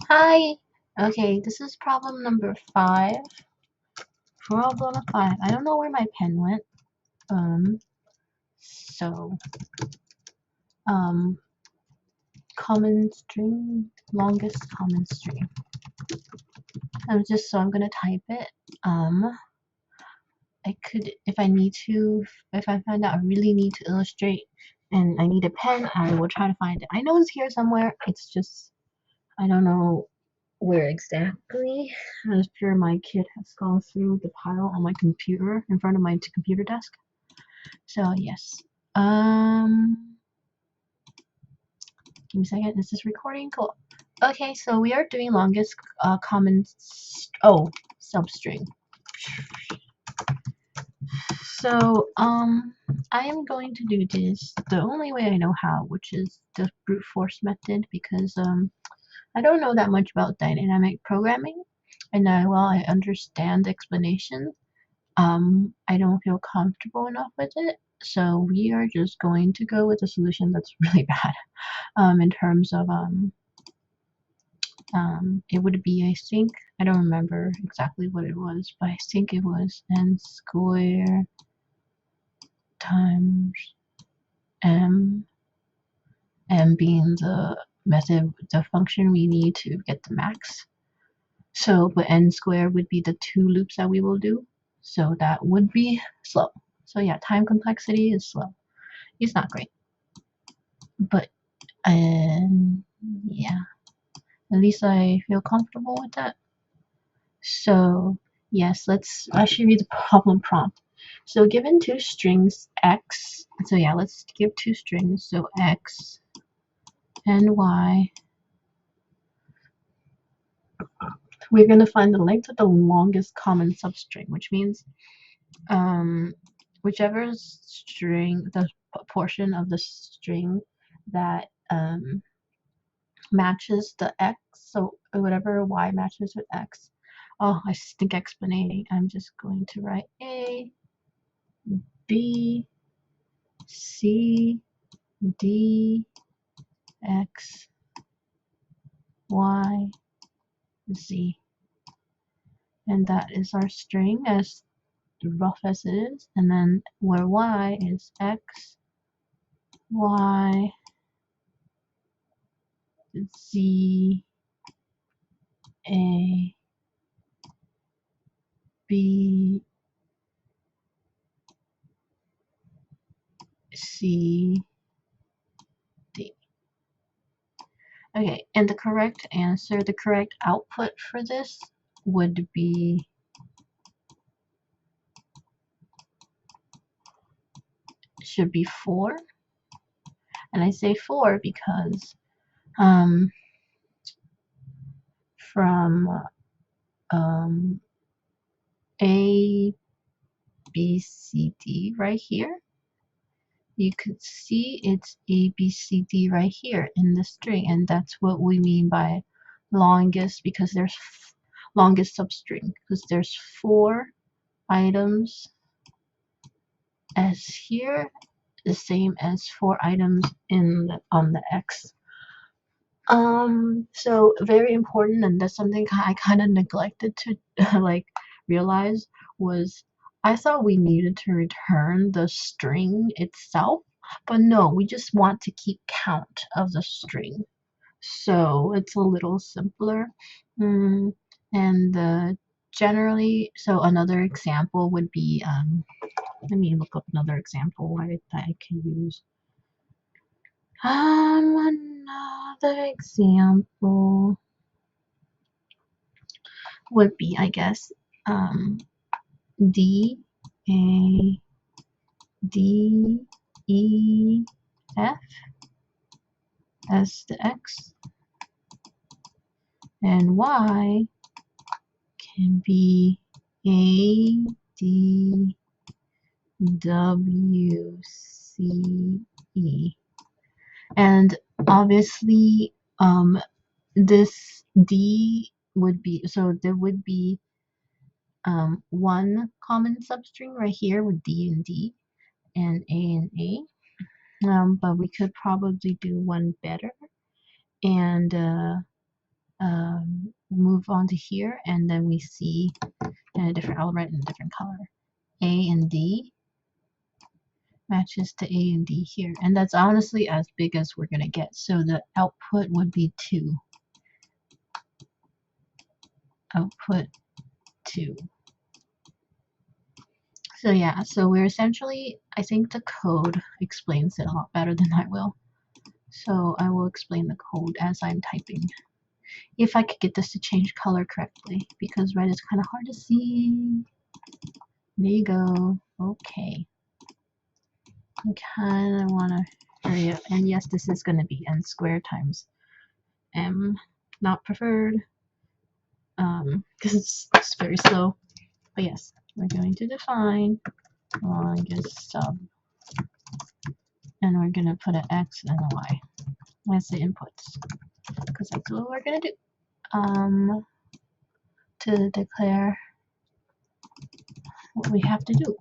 Hi. Okay, this is problem number 5. Problem 5. I don't know where my pen went. So, um, common string, longest common string. I'm gonna type it. I could, if I need to, if I find out I really need to illustrate and I need a pen, I will try to find it. I know it's here somewhere. It's just, I don't know where exactly. I'm sure my kid has gone through the pile on my computer in front of my computer desk. So yes. Give me a second. Is this recording? Cool. Okay, so we are doing longest common substring. So I am going to do this the only way I know how, which is the brute force method, because I don't know that much about dynamic programming, and while I understand the explanation, I don't feel comfortable enough with it. So we are just going to go with a solution that's really bad. In terms of it would be, I think, I don't remember exactly what it was, but I think it was n squared times m, m being the function we need to get the max. So, but n squared would be the 2 loops that we will do. So that would be slow. So yeah, time complexity is slow. It's not great, but yeah, at least I feel comfortable with that. So yes, I should read the problem prompt. So given 2 strings x, so yeah, let's give 2 strings, so x and y. We're going to find the length of the longest common substring, which means whichever string, the portion of the string that matches the x, so whatever y matches with x. Oh, I stink explaining. I'm just going to write A, B, C, D, X, Y, Z. And that is our string, as rough as it is. And then where Y is X, Y, Z, A, B, C, D. Okay, and the correct answer, the correct output for this would be should be 4. And I say 4 because from A, B, C, D right here, you could see it's A, B, C, D right here in the string, and that's what we mean by longest, because there's longest substring, because there's 4 items as here, the same as 4 items on the X. So very important, and that's something I kind of neglected to like realize, was I thought we needed to return the string itself, but no, we just want to keep count of the string. So it's a little simpler. And generally, so another example would be, let me look up another example I can use. Another example would be, I guess, D, A, D, E, F as the X, and Y can be A, D, W, C, E. And obviously, this D would be, so there would be one common substring right here with D and D and A. But we could probably do one better. And move on to here, and then we see in a different element in a different color. A and D matches to A and D here, and that's honestly as big as we're gonna get. So the output would be 2. Output 2. So yeah, so we're essentially, I think the code explains it a lot better than I will. So I will explain the code as I'm typing. If I could get this to change color correctly, because red is kind of hard to see. There you go. Okay. I kind of want to hurry up. And yes, this is going to be n squared times m. Not preferred, because it's very slow. But yes, we're going to define longest sub. And we're going to put an x and a y as the inputs, because that's what we're going to do. To declare what we have to do.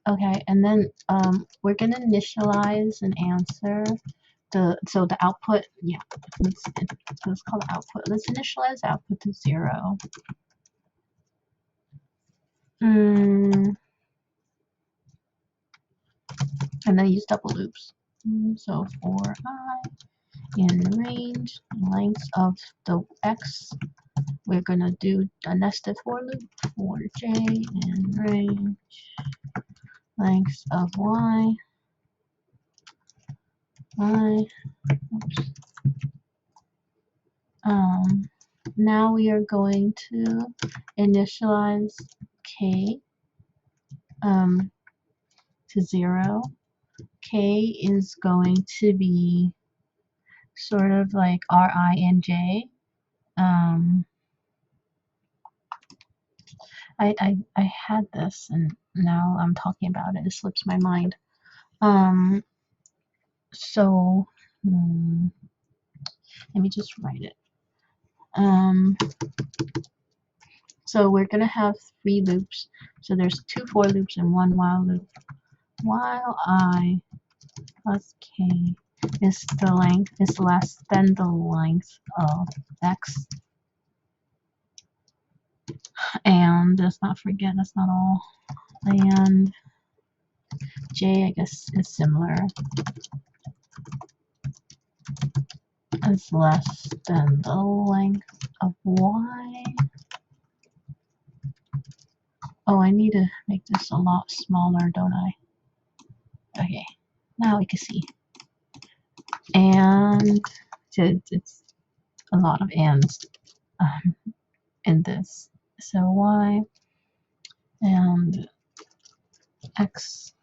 Okay, and then we're gonna initialize an answer. So the output, yeah, let's call it output. Let's initialize output to 0. And then use double loops. So for I in range, length of the x, we're gonna do a nested for loop for j in range, length of y, oops. Now we are going to initialize k to 0. K is going to be sort of like Ri and J. I had this and now I'm talking about it. It slips my mind. So let me just write it. So we're gonna have 3 loops. So there's 2 for loops and 1 while loop. While I plus k is the length is less than the length of x. And let's not forget, that's not all. And j, I guess, is similar. Is less than the length of y. Oh, I need to make this a lot smaller, don't I? Okay, now we can see. And it's a lot of ands in this. So y and x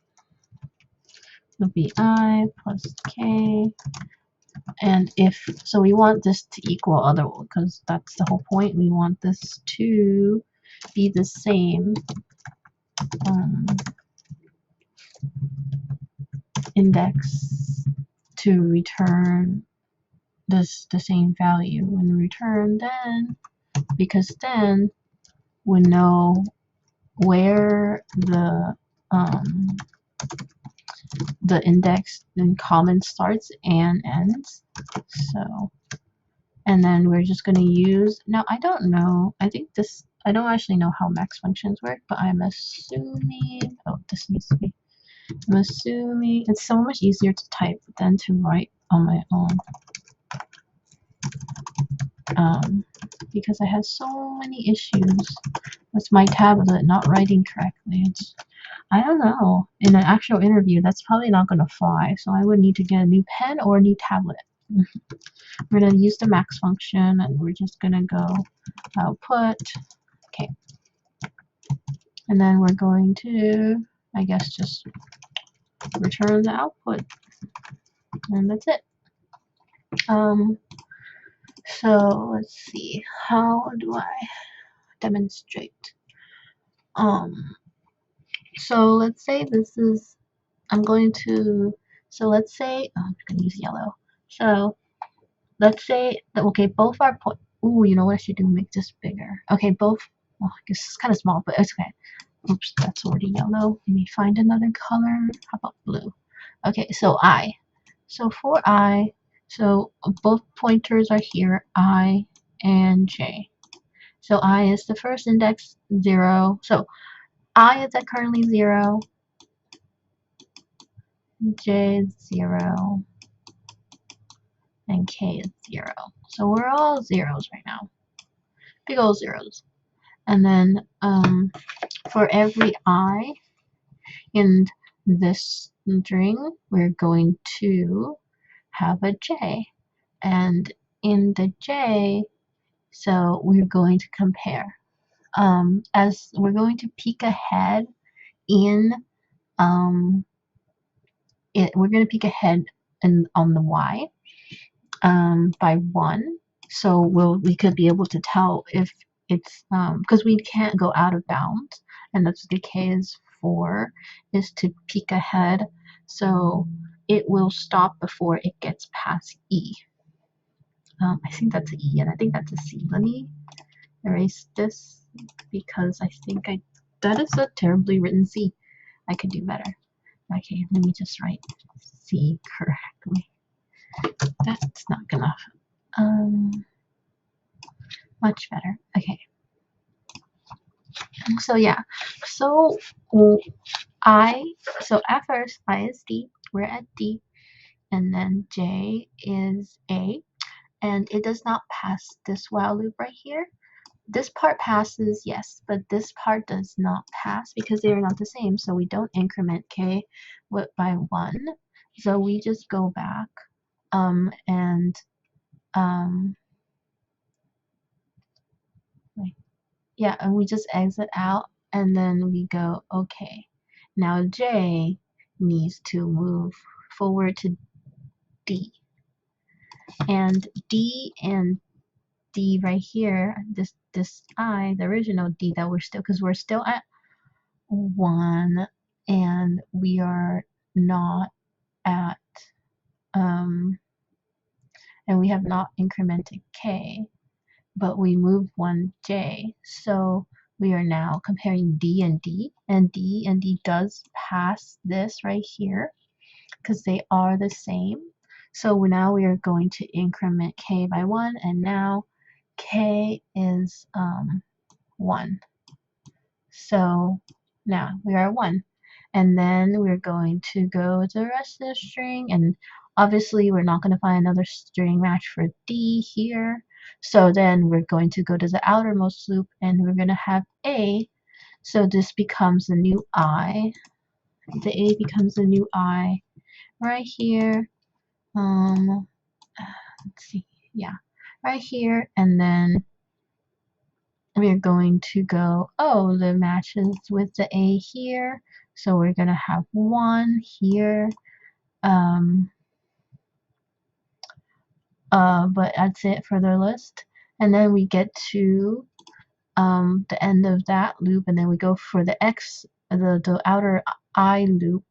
would be I plus k. And if, so we want this to equal other, because that's the whole point. We want this to be the same index to return the same value. When return then, because then we know where the index in common starts and ends. So, and then we're just going to use, now I don't know, I think this, I don't actually know how max functions work, but I'm assuming, oh, this needs to be, I'm assuming it's so much easier to type than to write on my own. Because I had so many issues with my tablet not writing correctly. It's, I don't know, in an actual interview, that's probably not going to fly. So I would need to get a new pen or a new tablet. We're going to use the max function and we're just going to go output. Okay. And then we're going to, I guess, just return the output. And that's it. So let's see, how do I demonstrate? So let's say this is, I'm going to, so let's say, oh, I'm going to use yellow. So let's say that, okay, both are ooh, you know what I should do? Make this bigger. Okay, both, well, I guess it's kind of small, but it's okay. Oops, that's already yellow. Let me find another color. How about blue? Okay, so I. So for I, so both pointers are here, I and J. So I is the first index 0. So I is at currently 0, J is 0, and K is 0. So we're all zeros right now. Big old zeros. And then for every I in this string, we're going to have a J. And in the J, so we're going to compare. As we're going to peek ahead in we're going to peek ahead on the Y by 1. So we could be able to tell if it's because we can't go out of bounds, and that's what the K is for, is to peek ahead. So it will stop before it gets past E. I think that's an E, and I think that's a C. Let me erase this because I think that is a terribly written C. I could do better. Okay, let me just write C correctly. That's not gonna much better. Okay. So yeah. So at first I is D. We're at D, and then J is A, and it does not pass this while loop right here. This part passes, yes, but this part does not pass because they are not the same. So we don't increment K by 1. So we just go back and yeah, and we just exit out, and then we go, okay, now J needs to move forward to D. And D right here, this I, the original D that because we're still at 1, and we are not at, and we have not incremented K, but we moved 1 J. So we are now comparing D, and D does pass this right here because they are the same. So now we are going to increment K by 1, and now K is 1. So now we are 1. And then we're going to go to the rest of the string, and obviously we're not going to find another string match for D here. So then we're going to go to the outermost loop, and we're going to have A. So this becomes a new I. The A becomes a new I right here. Let's see. Yeah, right here, and then we're going to go, oh, the matches with the A here, so we're going to have 1 here, but that's it for the list. And then we get to the end of that loop, and then we go for the X, the outer I loop,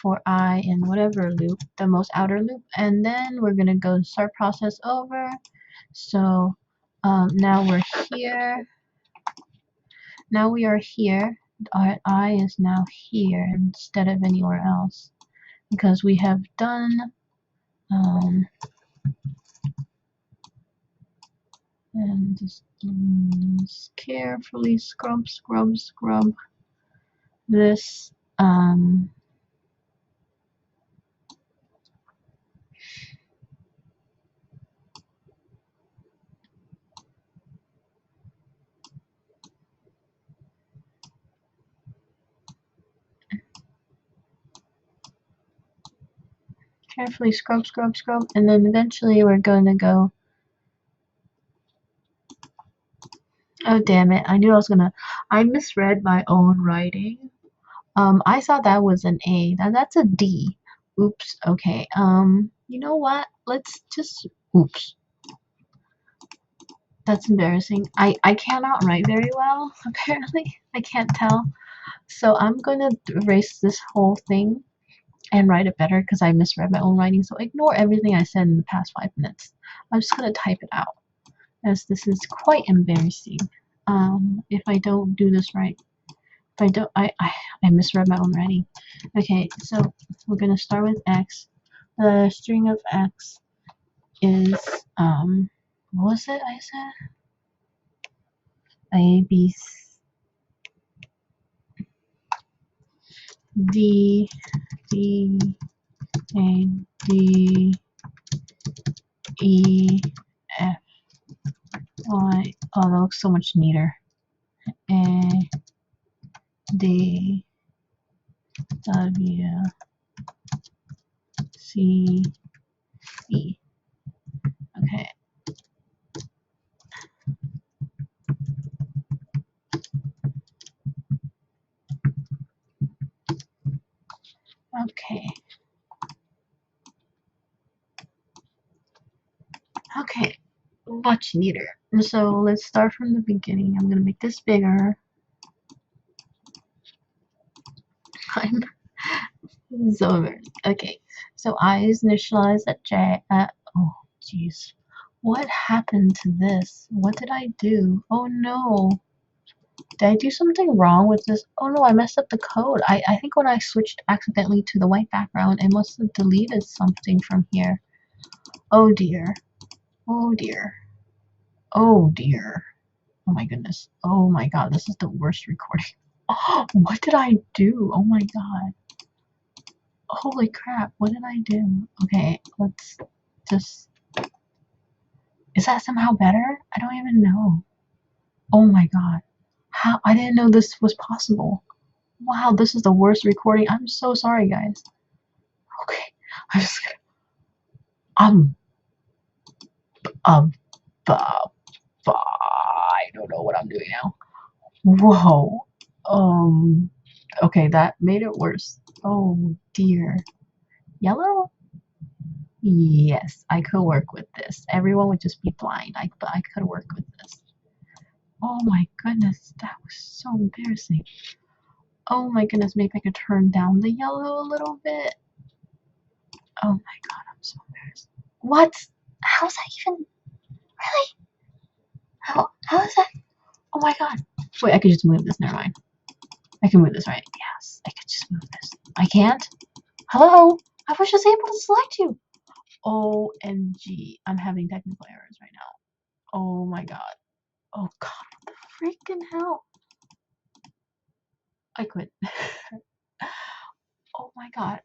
for I in whatever loop, the most outer loop, and then we're going to go start process over. So now we're here. Now we are here. Our I is now here instead of anywhere else because we have done and just carefully scrub this carefully scrub, and then eventually we're going to go. Oh damn it! I knew I was gonna. I misread my own writing. I thought that was an A. That's a D. Oops. Okay. You know what? Let's just. Oops. That's embarrassing. I cannot write very well. Apparently, I can't tell. So I'm gonna erase this whole thing and write it better because I misread my own writing. So ignore everything I said in the past 5 minutes. I'm just gonna type it out, as this is quite embarrassing. If I don't do this right. If I don't, I misread my own writing. Okay, so we're gonna start with X. The string of X is what was it I said? A, B, D, D, A, D, E, F, Y. Oh, that looks so much neater. A, D, W, C, E. Okay. Okay. Okay. Much neater. So let's start from the beginning. I'm gonna make this bigger. I'm so weird. Okay. So I is initialized at J at oh jeez. What happened to this? What did I do? Oh no. Did I do something wrong with this? Oh no, I messed up the code. I think when I switched accidentally to the white background, it must have deleted something from here. Oh dear. Oh dear. Oh dear. Oh my goodness. Oh my god, this is the worst recording. Oh, what did I do? Oh my god. Holy crap, what did I do? Okay, let's just... Is that somehow better? I don't even know. Oh my god. How? I didn't know this was possible. Wow, this is the worst recording. I'm so sorry, guys. Okay, I'm just gonna... Um, um, I don't know what I'm doing now. Whoa. Okay, that made it worse. Oh dear. Yellow? Yes, I could work with this. Everyone would just be blind. But I could work with this. Oh my goodness, that was so embarrassing. Oh my goodness, maybe I could turn down the yellow a little bit. Oh my god, I'm so embarrassed. What? How's that even? Really? How is that? Oh my god. Wait, I could just move this. Never mind. I can move this, right? Yes, I could just move this. I can't? Hello? I was just able to select you. OMG. I'm having technical errors right now. Oh my god. Oh god, what the freaking hell? I quit. Oh my god.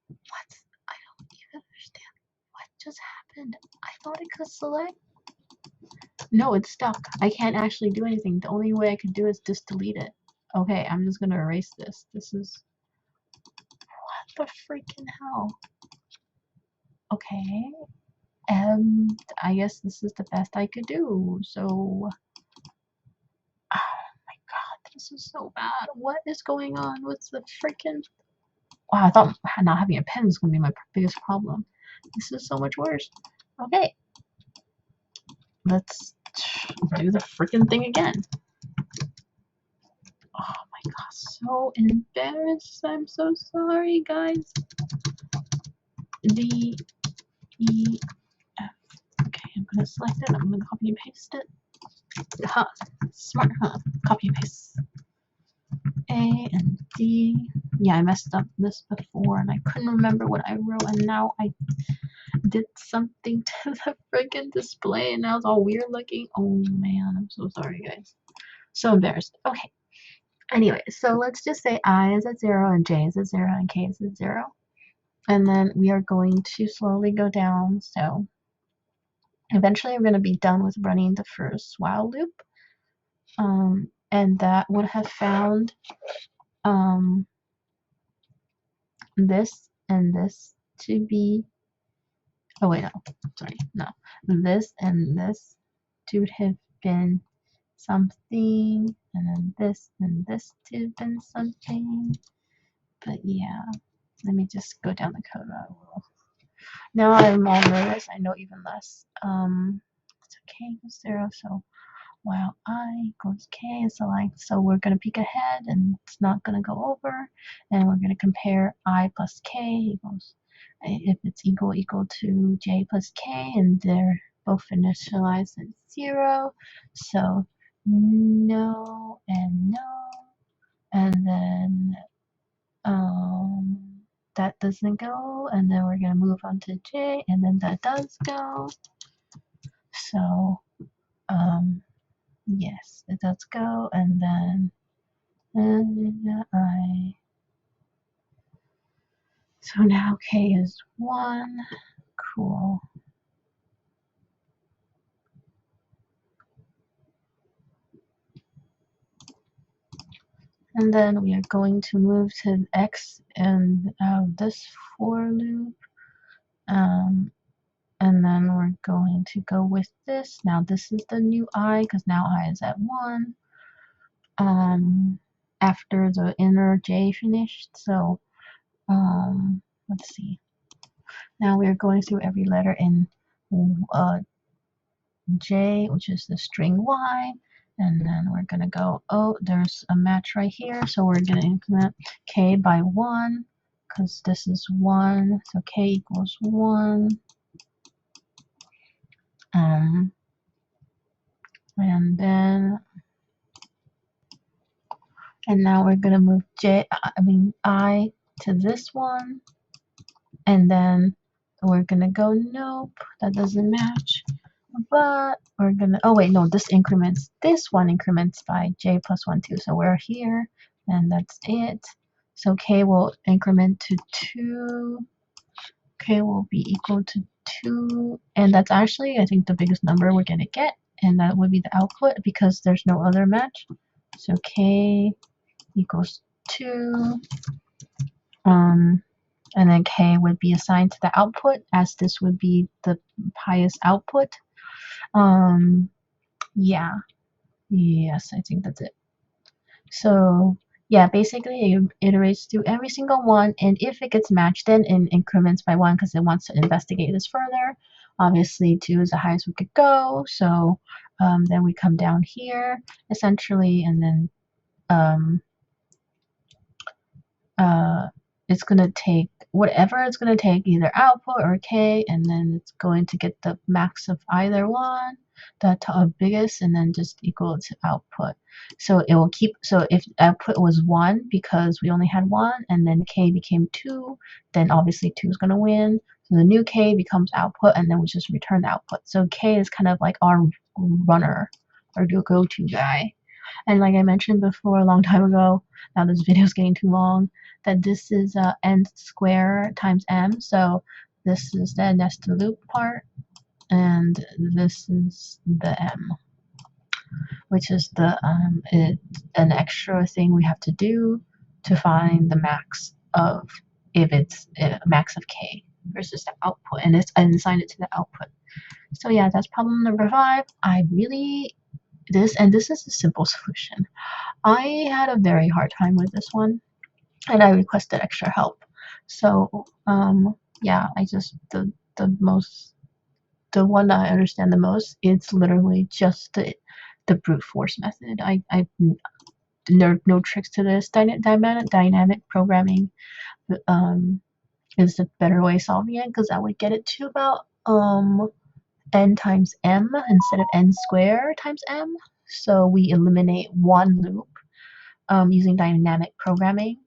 What? I don't even understand. What just happened? I thought I could select. No, it's stuck. I can't actually do anything. The only way I could do is just delete it. Okay, I'm just gonna erase this. This is... What the freaking hell? Okay. I guess this is the best I could do. So... Oh my god, this is so bad. What is going on? What's the freaking... Wow, I thought not having a pen was gonna be my biggest problem. This is so much worse. Okay. Let's do the freaking thing again. Oh my god, so embarrassed. I'm so sorry, guys. D, E, F. Okay, I'm gonna select it. I'm gonna copy and paste it. Huh. Smart, huh? Copy and paste. A and D. Yeah, I messed up this before and I couldn't remember what I wrote, and now I did something to the freaking display and now it's all weird looking. Oh man, I'm so sorry, guys. So embarrassed. Okay. Anyway, so let's just say I is at 0 and J is at 0 and K is at 0. And then we are going to slowly go down. So eventually we're going to be done with running the first while loop. And that would have found this and this to be... Oh wait, no. Sorry, no. This and this to have been something, and then this and this to have been something. But yeah, let me just go down the code a little. Now I'm all nervous. I know even less. It's okay, equals 0. So while I equals k is select, so we're gonna peek ahead and it's not gonna go over, and we're gonna compare I plus k equals if it's equal to j plus k, and they're both initialized at 0. So no and no, and then that doesn't go, and then we're gonna move on to J, and then that does go. So Yes, let's go, and then I. So now K is 1. Cool. And then we are going to move to X and this for loop. And then we're going to go with this. Now this is the new I, because now I is at 1. After the inner J finished. So let's see. Now we're going through every letter in J, which is the string Y, and then we're gonna go, oh, there's a match right here, so we're gonna increment K by 1, because this is 1, so K equals 1. And then, and now we're gonna move I to this one, and then we're gonna go, nope, that doesn't match. But we're gonna, oh wait, no, this increments, this one increments by J plus 1, 2. So we're here, and that's it. So K will increment to 2. K will be equal to 2. And that's actually, I think, the biggest number we're gonna get. And that would be the output because there's no other match. So K equals 2. And then K would be assigned to the output, as this would be the highest output. Yeah. Yes, I think that's it. So yeah, basically it iterates through every single one, and if it gets matched, then in increments by 1 because it wants to investigate this further. Obviously 2 is the highest we could go, so then we come down here essentially, and then it's gonna take whatever it's gonna take, either output or K, and then it's going to get the max of either one, the biggest, and then just equal to output. So it will keep, so if output was 1 because we only had 1, and then K became 2, then obviously 2 is gonna win. So the new K becomes output, and then we just return the output. So K is kind of like our runner, our go-to guy. And like I mentioned before a long time ago, now this video is getting too long, that this is n square times m. So this is the nested loop part, and this is the m, which is the an extra thing we have to do to find the max of, if it's max of k versus the output, and it's and assign it to the output. So yeah, that's problem number 5. I really this is a simple solution. I had a very hard time with this one, and I requested extra help. So yeah, I just the one that I understand the most, it's literally just the brute force method. There are no tricks to this. Dynamic programming is the better way of solving it, because I would get it to about n times m instead of n squared times m. So we eliminate one loop using dynamic programming.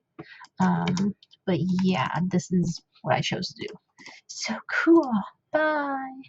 But yeah, this is what I chose to do. So cool. Bye.